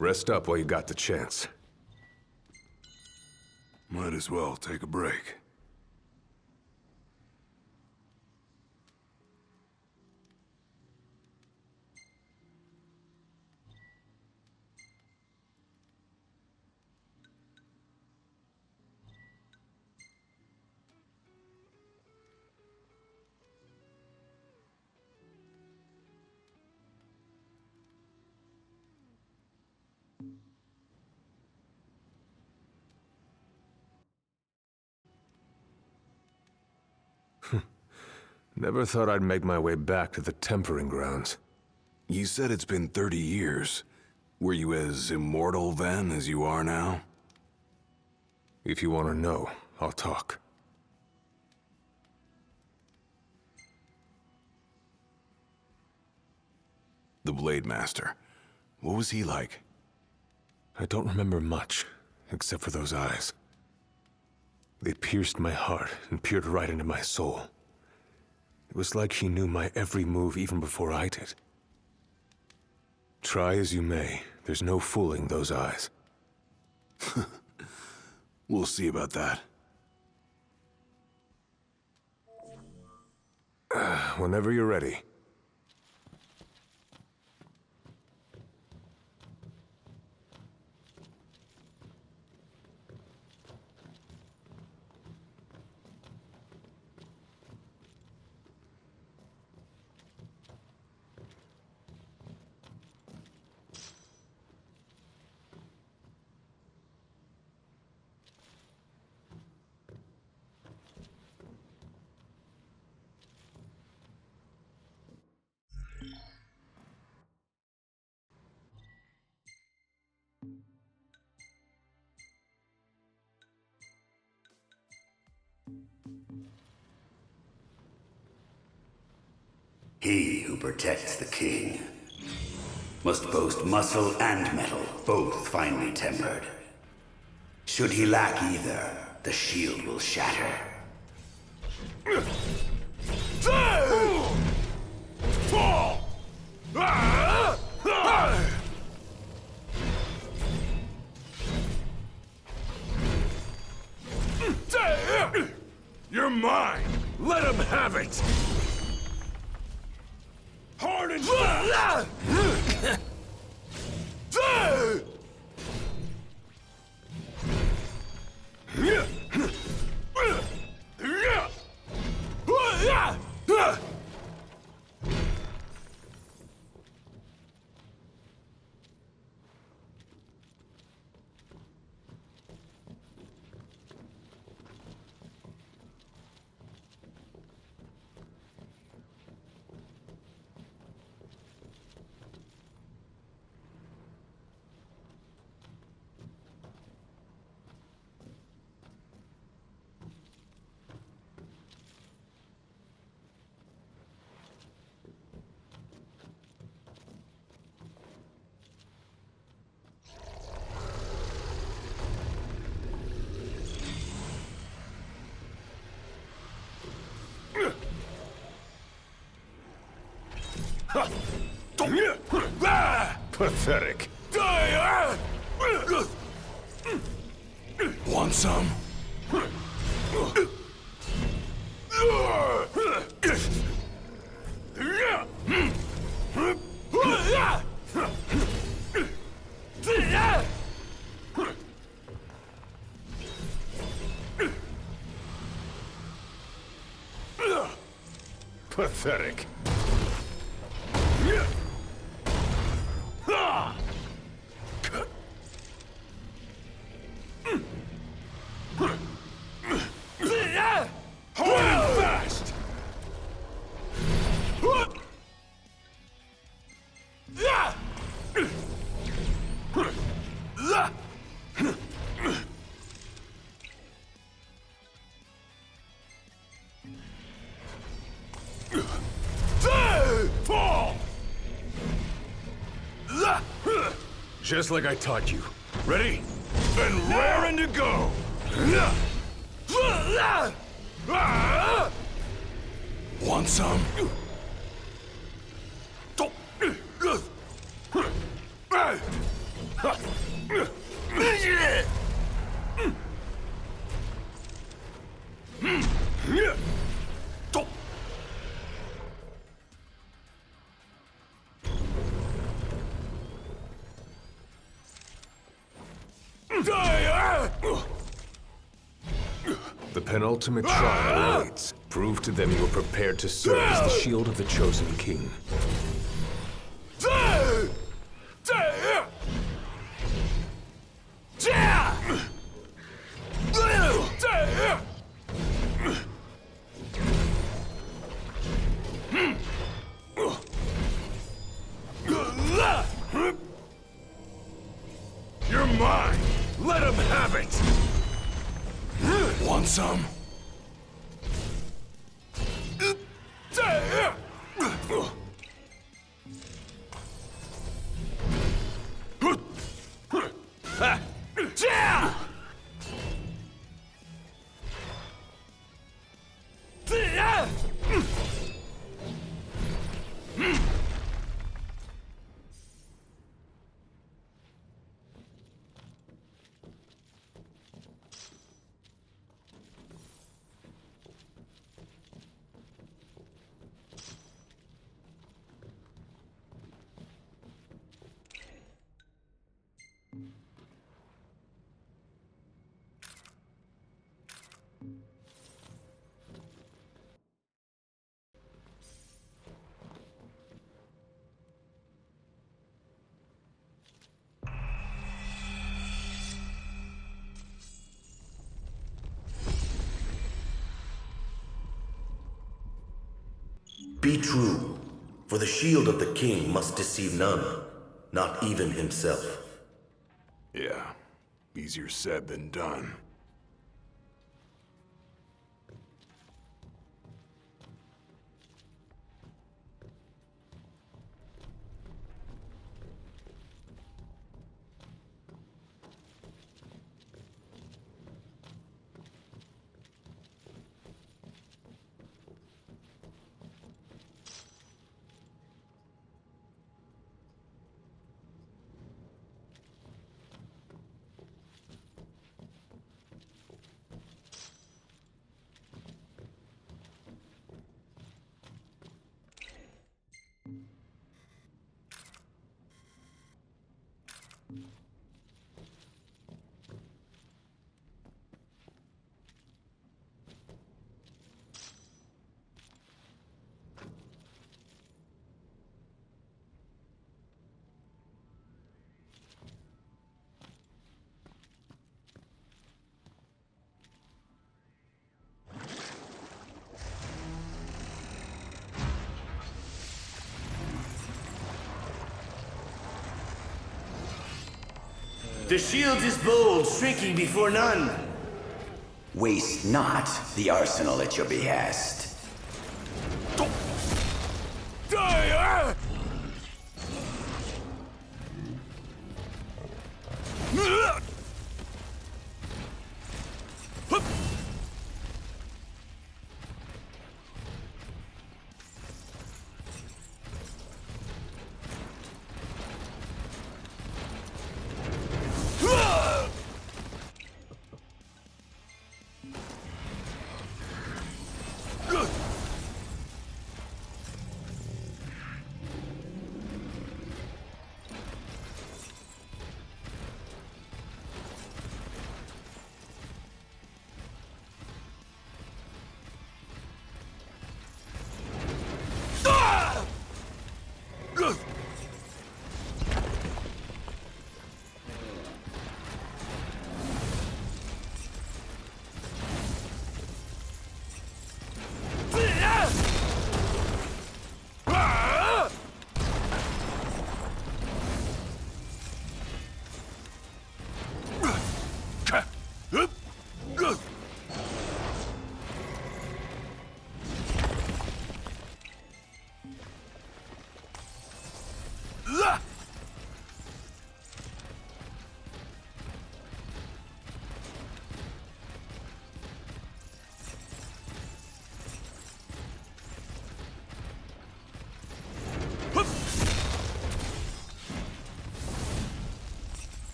Rest up while you got the chance. Might as well take a break. Never thought I'd make my way back to the tempering grounds. You said it's been 30 years. Were you as immortal then as you are now? If you want to know, I'll talk. The Blade Master. What was he like? I don't remember much, except for those eyes. They pierced my heart and peered right into my soul. It was like he knew my every move even before I did. Try as you may, there's no fooling those eyes. We'll see about that. Whenever you're ready. He who protects the king must boast muscle and metal, both finely tempered. Should he lack either, the shield will shatter. You're mine! Let him have it! Hard and fast! Pathetic. Want some? Pathetic. Hard and fast! Fall! Just like I taught you. Ready? And raring to go! Want some? penultimate trial awaits. Prove to them you are prepared to serve as the shield of the chosen king. You're mine! Let him have it! Want some? Be true, for the shield of the king must deceive none, not even himself. Yeah, easier said than done. The shield is bold, shrinking before none. Waste not the arsenal at your behest.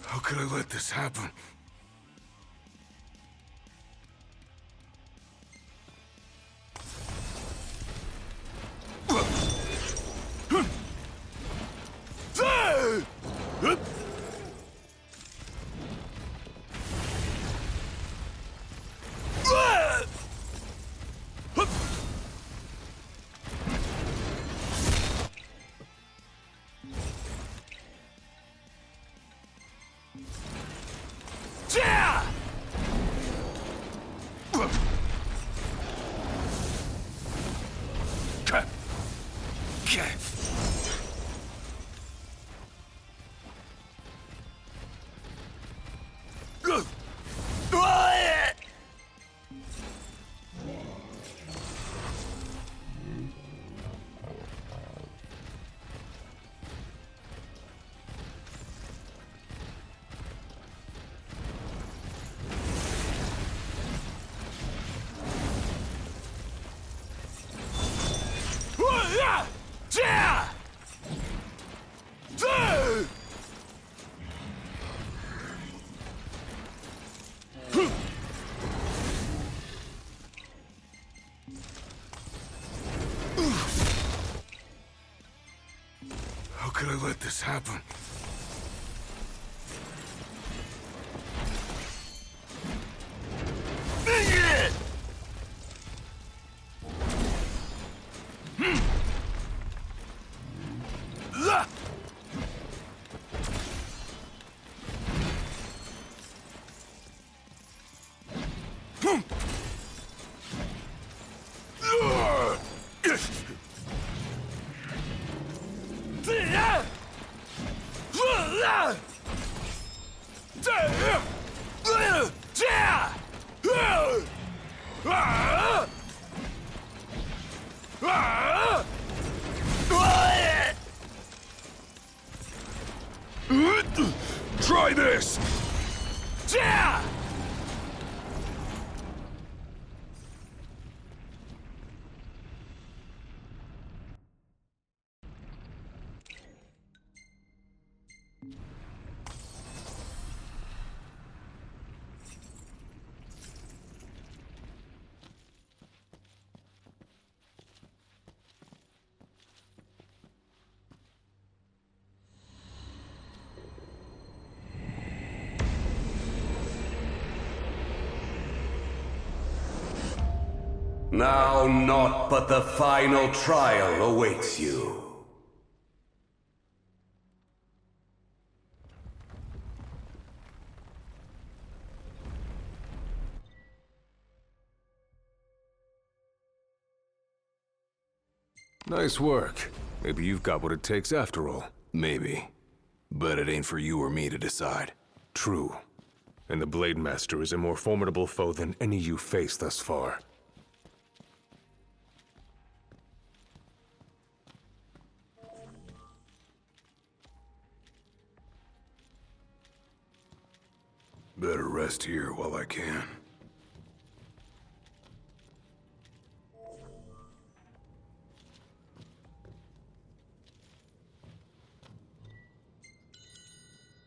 How could I let this happen? How could I let this happen? Try this! Now naught but the final trial awaits you. Nice work. Maybe you've got what it takes after all. Maybe. But it ain't for you or me to decide. True. And the Blade Master is a more formidable foe than any you've faced thus far. Better rest here while I can.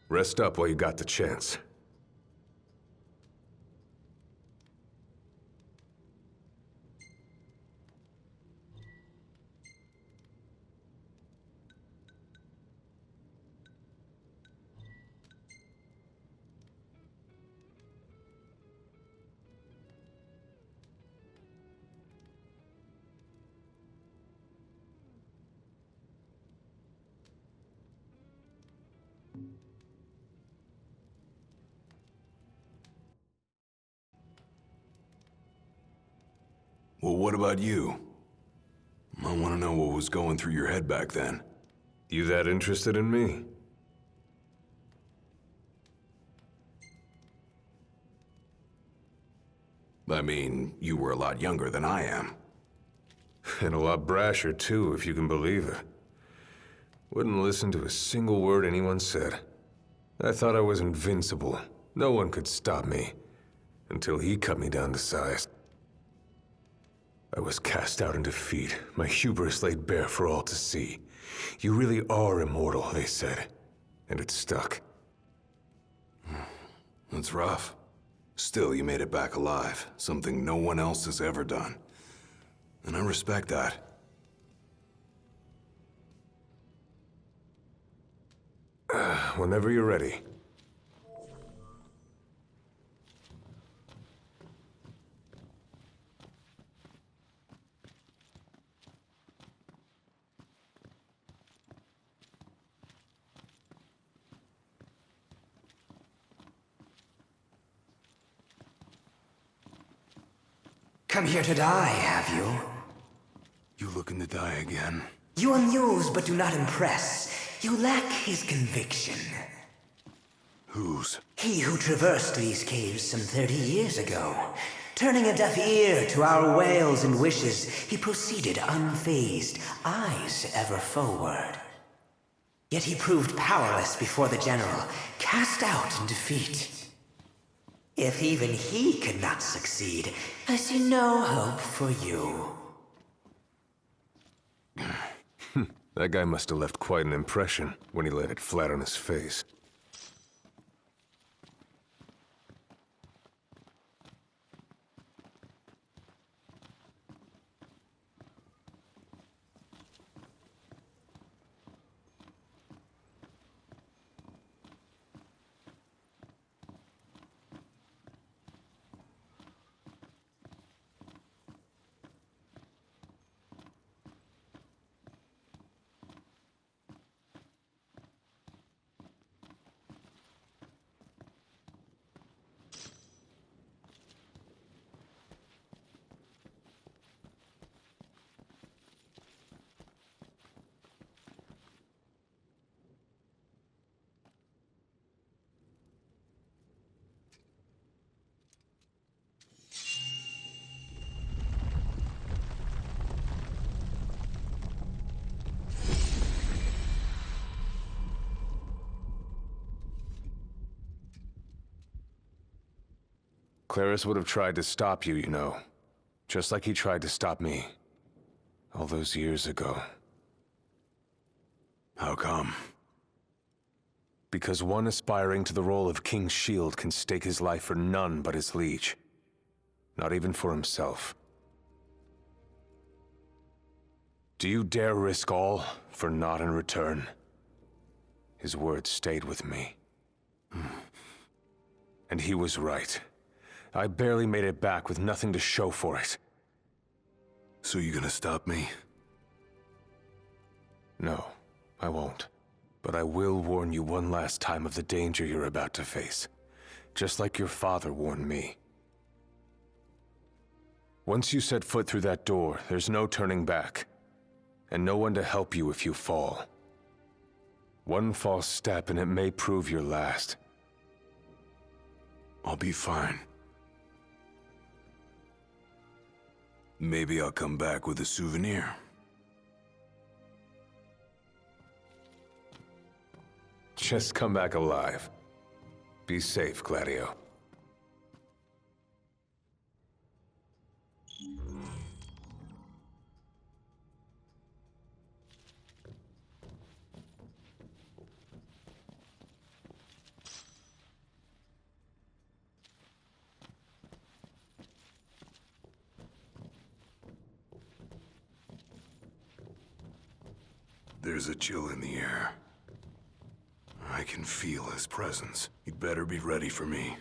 Rest up while you got the chance. Well, what about you? I want to know what was going through your head back then. You that interested in me? I mean, you were a lot younger than I am. And a lot brasher, too, if you can believe it. Wouldn't listen to a single word anyone said. I thought I was invincible. No one could stop me. Until he cut me down to size. I was cast out in defeat, my hubris laid bare for all to see. You really are immortal, they said. And it stuck. That's rough. Still, you made it back alive, something no one else has ever done. And I respect that. Whenever you're ready. Come here to die, have you? You looking to die again? You amuse but do not impress. You lack his conviction. Whose? He who traversed these caves some 30 years ago. Turning a deaf ear to our wails and wishes, he proceeded unfazed, eyes ever forward. Yet he proved powerless before the general, cast out in defeat. If even he could not succeed, I see no hope for you. That guy must have left quite an impression when he laid it flat on his face. Claris would have tried to stop you, you know. Just like he tried to stop me. All those years ago. How come? Because one aspiring to the role of King's Shield can stake his life for none but his liege. Not even for himself. Do you dare risk all for naught in return? His words stayed with me. And he was right. I barely made it back with nothing to show for it. So you gonna stop me? No, I won't. But I will warn you one last time of the danger you're about to face. Just like your father warned me. Once you set foot through that door, there's no turning back. And no one to help you if you fall. One false step and it may prove your last. I'll be fine. Maybe I'll come back with a souvenir. Just come back alive. Be safe, Gladio. There's a chill in the air. I can feel his presence. You'd better be ready for me.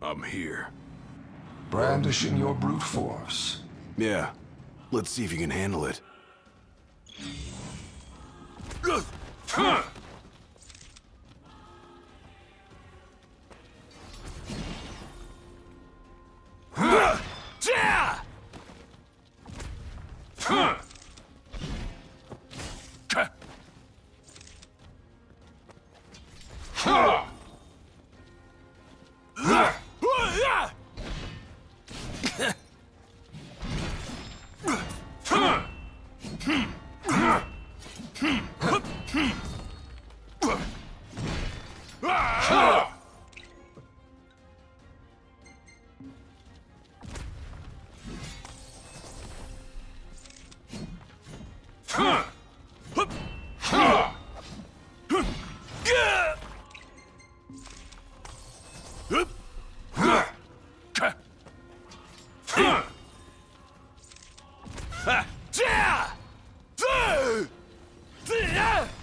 I'm here. Brandishing your brute force. Yeah. Let's see if you can handle it.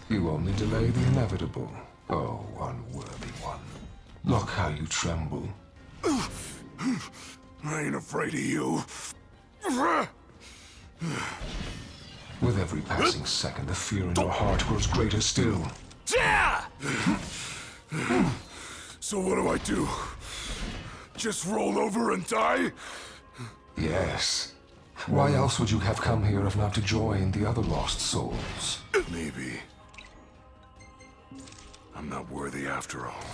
You only delay the inevitable. Oh, unworthy one. Look how you tremble. I ain't afraid of you. With every passing second, the fear in your heart grows greater still. So what do? Just roll over and die? Yes. Why else would you have come here if not to join the other lost souls? Maybe. I'm not worthy after all.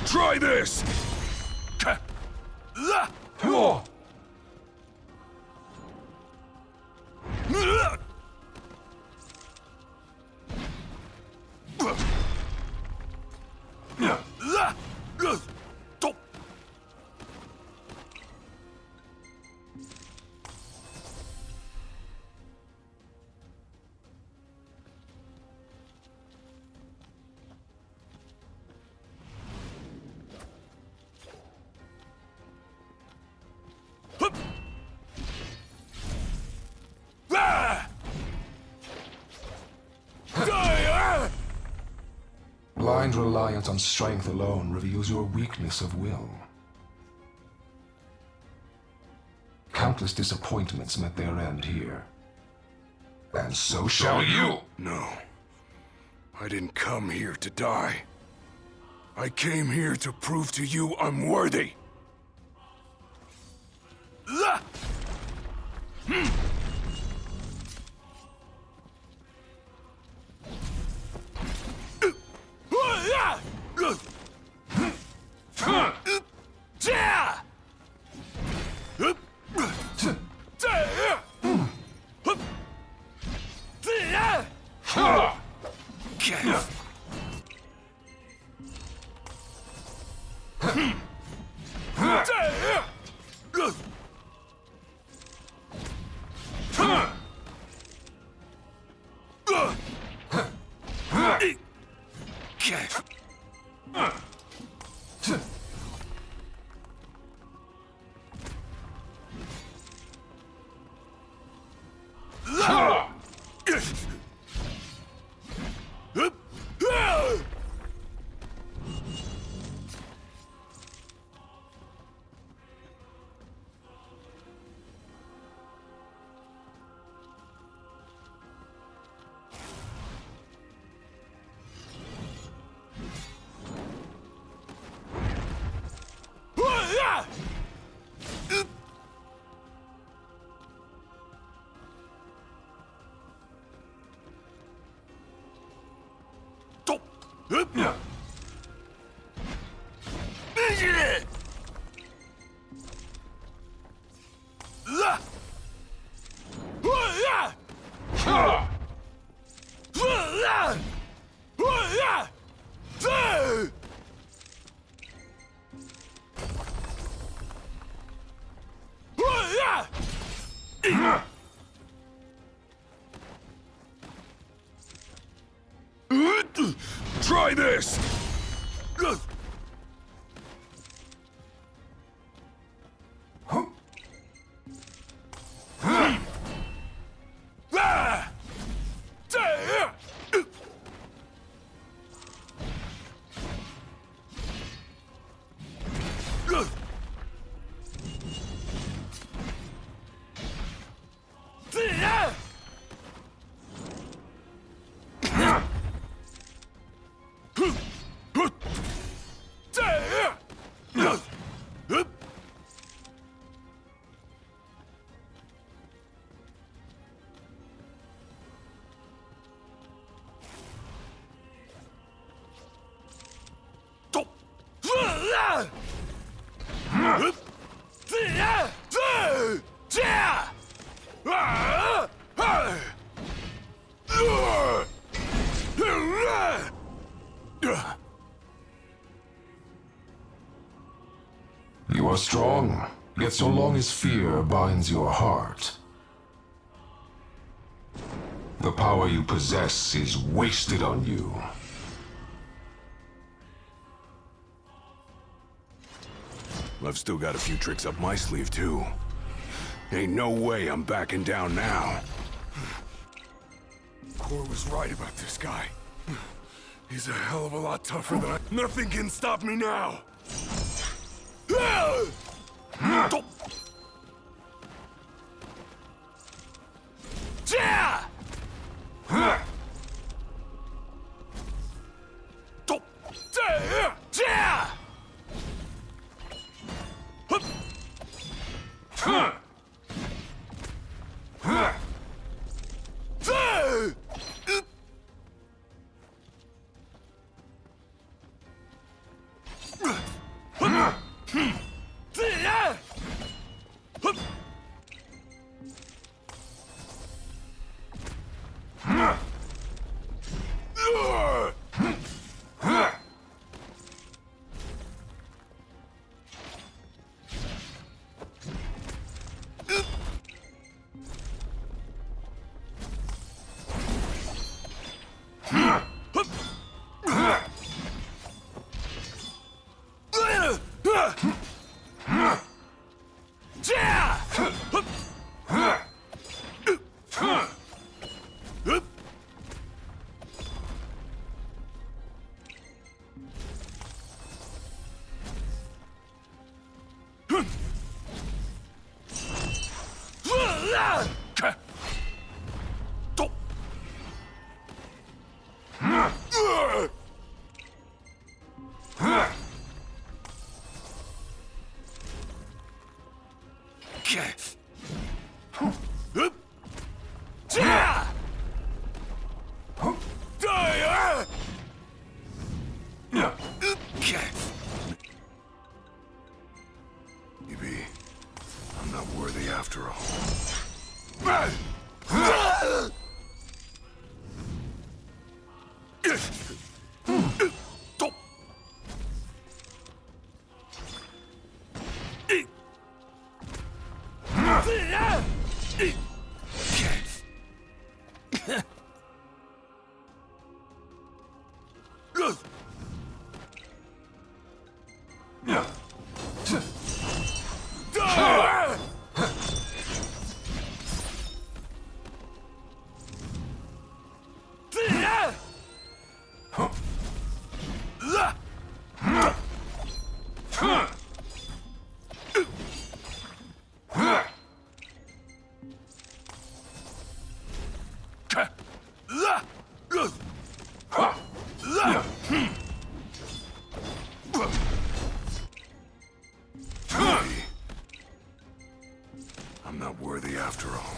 Try this! Blind reliance on strength alone reveals your weakness of will. Countless disappointments met their end here. And so shall you! No. I didn't come here to die. I came here to prove to you I'm worthy. Try this! You are strong, yet so long as fear binds your heart, the power you possess is wasted on you. I've still got a few tricks up my sleeve, too. Ain't no way I'm backing down now. Core was right about this guy. He's a hell of a lot tougher than I... Nothing can stop me now! Maybe I'm not worthy after all. I'm not worthy after all.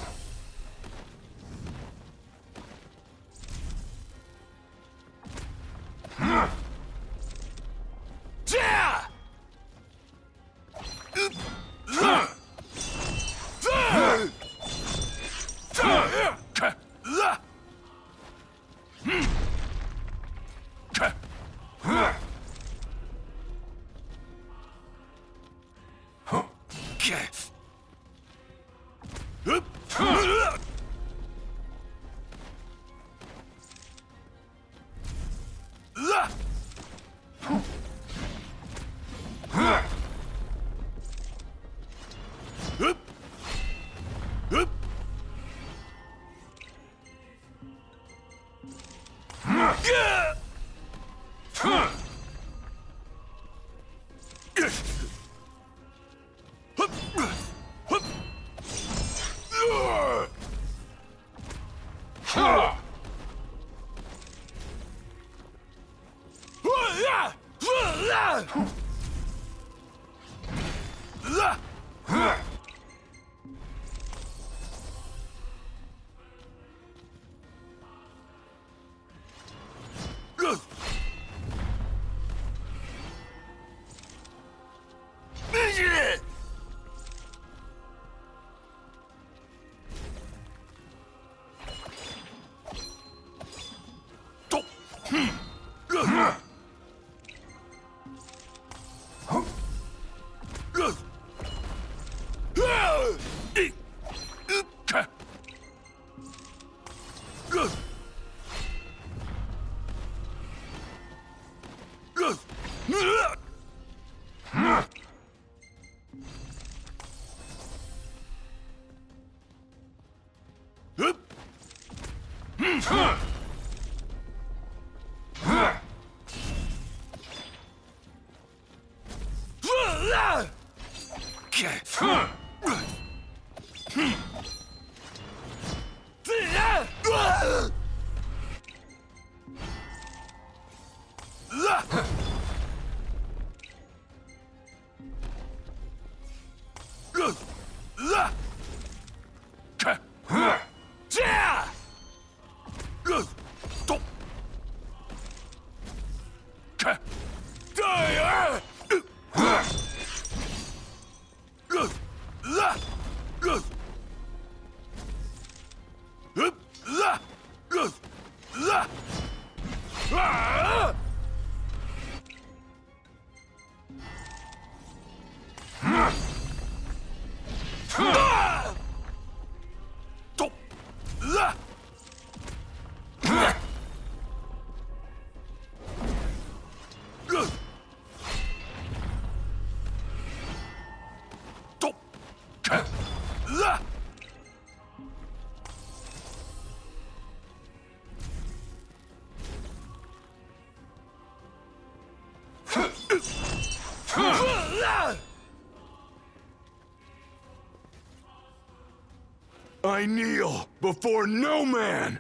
I kneel before no man!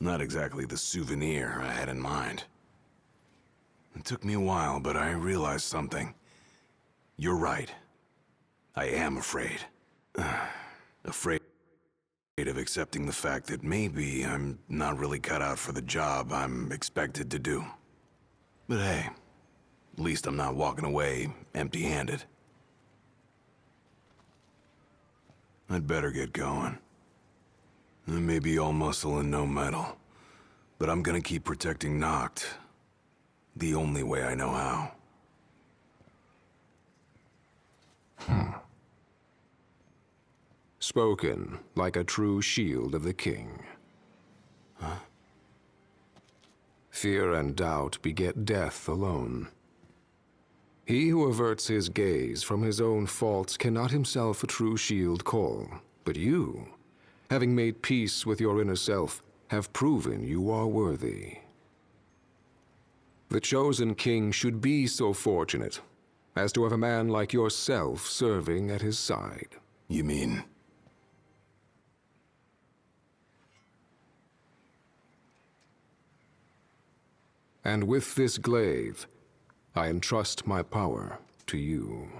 Not exactly the souvenir I had in mind. It took me a while, but I realized something. You're right. I am afraid. Afraid of accepting the fact that maybe I'm not really cut out for the job I'm expected to do. But hey, at least I'm not walking away empty-handed. I'd better get going. I may be all muscle and no metal, but I'm gonna keep protecting Noct the only way I know how. Spoken like a true shield of the king. Huh? Fear and doubt beget death alone. He who averts his gaze from his own faults cannot himself a true shield call. But you, having made peace with your inner self, have proven you are worthy. The chosen king should be so fortunate as to have a man like yourself serving at his side. You mean? And with this glaive, I entrust my power to you.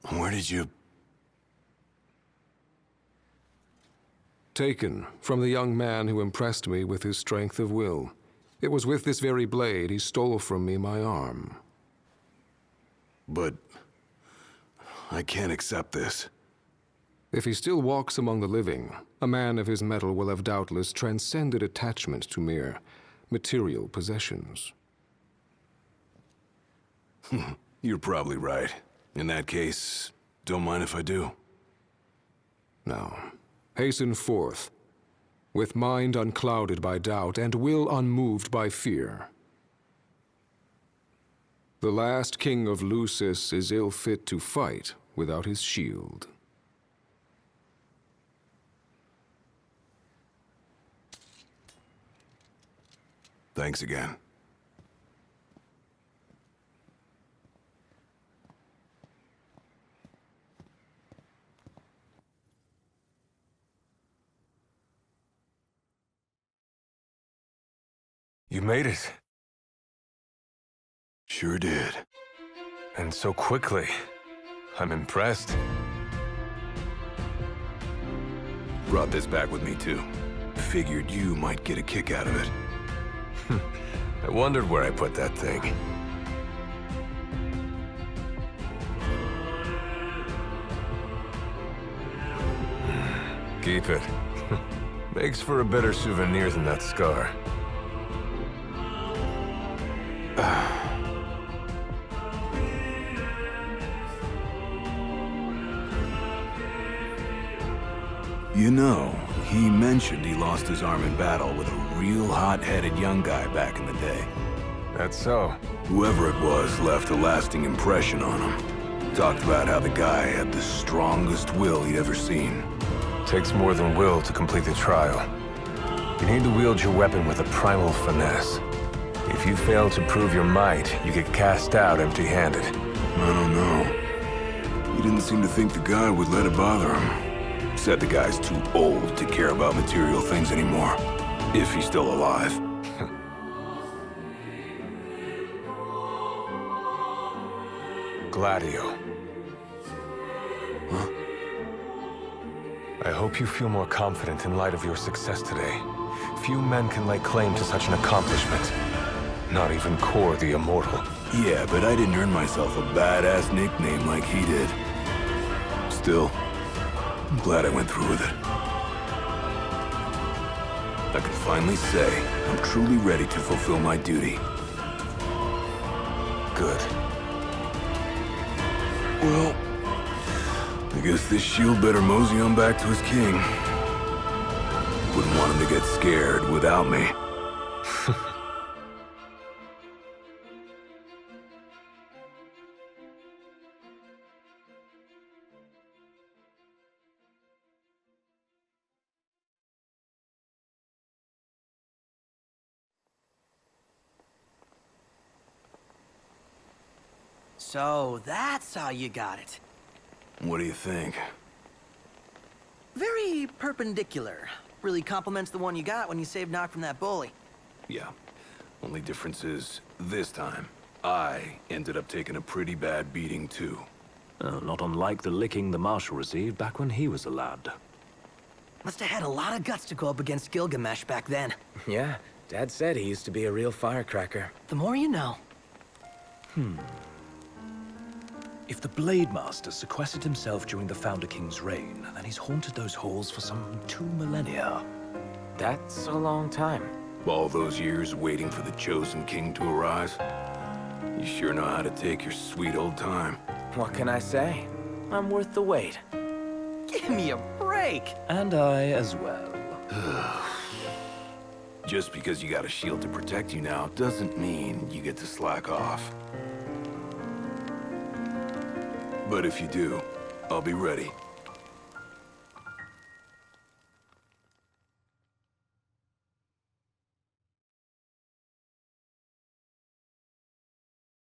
Where did you... Taken from the young man who impressed me with his strength of will. It was with this very blade he stole from me my arm. But... I can't accept this. If he still walks among the living, a man of his mettle will have doubtless transcended attachment to mere material possessions. You're probably right. In that case, don't mind if I do. Now, hasten forth, with mind unclouded by doubt and will unmoved by fear. The last king of Lucis is ill fit to fight without his shield. Thanks again. You made it. Sure did. And so quickly. I'm impressed. Brought this back with me, too. Figured you might get a kick out of it. I wondered where I put that thing. Keep it. Makes for a better souvenir than that scar. You know, he mentioned he lost his arm in battle with a real hot-headed young guy back in the day. That's so. Whoever it was left a lasting impression on him. Talked about how the guy had the strongest will he'd ever seen. Takes more than will to complete the trial. You need to wield your weapon with a primal finesse. If you fail to prove your might, you get cast out empty-handed. I don't know. He didn't seem to think the guy would let it bother him. Said the guy's too old to care about material things anymore. If he's still alive. Gladio. Huh? I hope you feel more confident in light of your success today. Few men can lay claim to such an accomplishment. Not even Kor the Immortal. Yeah, but I didn't earn myself a badass nickname like he did. Still, I'm glad I went through with it. I can finally say I'm truly ready to fulfill my duty. Good. Well, I guess this shield better mosey on back to his king. Wouldn't want him to get scared without me. So, that's how you got it. What do you think? Very perpendicular. Really complements the one you got when you saved Noct from that bully. Yeah. Only difference is, this time, I ended up taking a pretty bad beating too. Not unlike the licking the Marshal received back when he was a lad. Must have had a lot of guts to go up against Gilgamesh back then. Yeah, Dad said he used to be a real firecracker. The more you know. If the Blade Master sequestered himself during the Founder King's reign, then he's haunted those halls for some 2 millennia. That's a long time. All those years waiting for the Chosen King to arise. You sure know how to take your sweet old time. What can I say? I'm worth the wait. Give me a break! And I as well. Just because you got a shield to protect you now doesn't mean you get to slack off. But if you do, I'll be ready.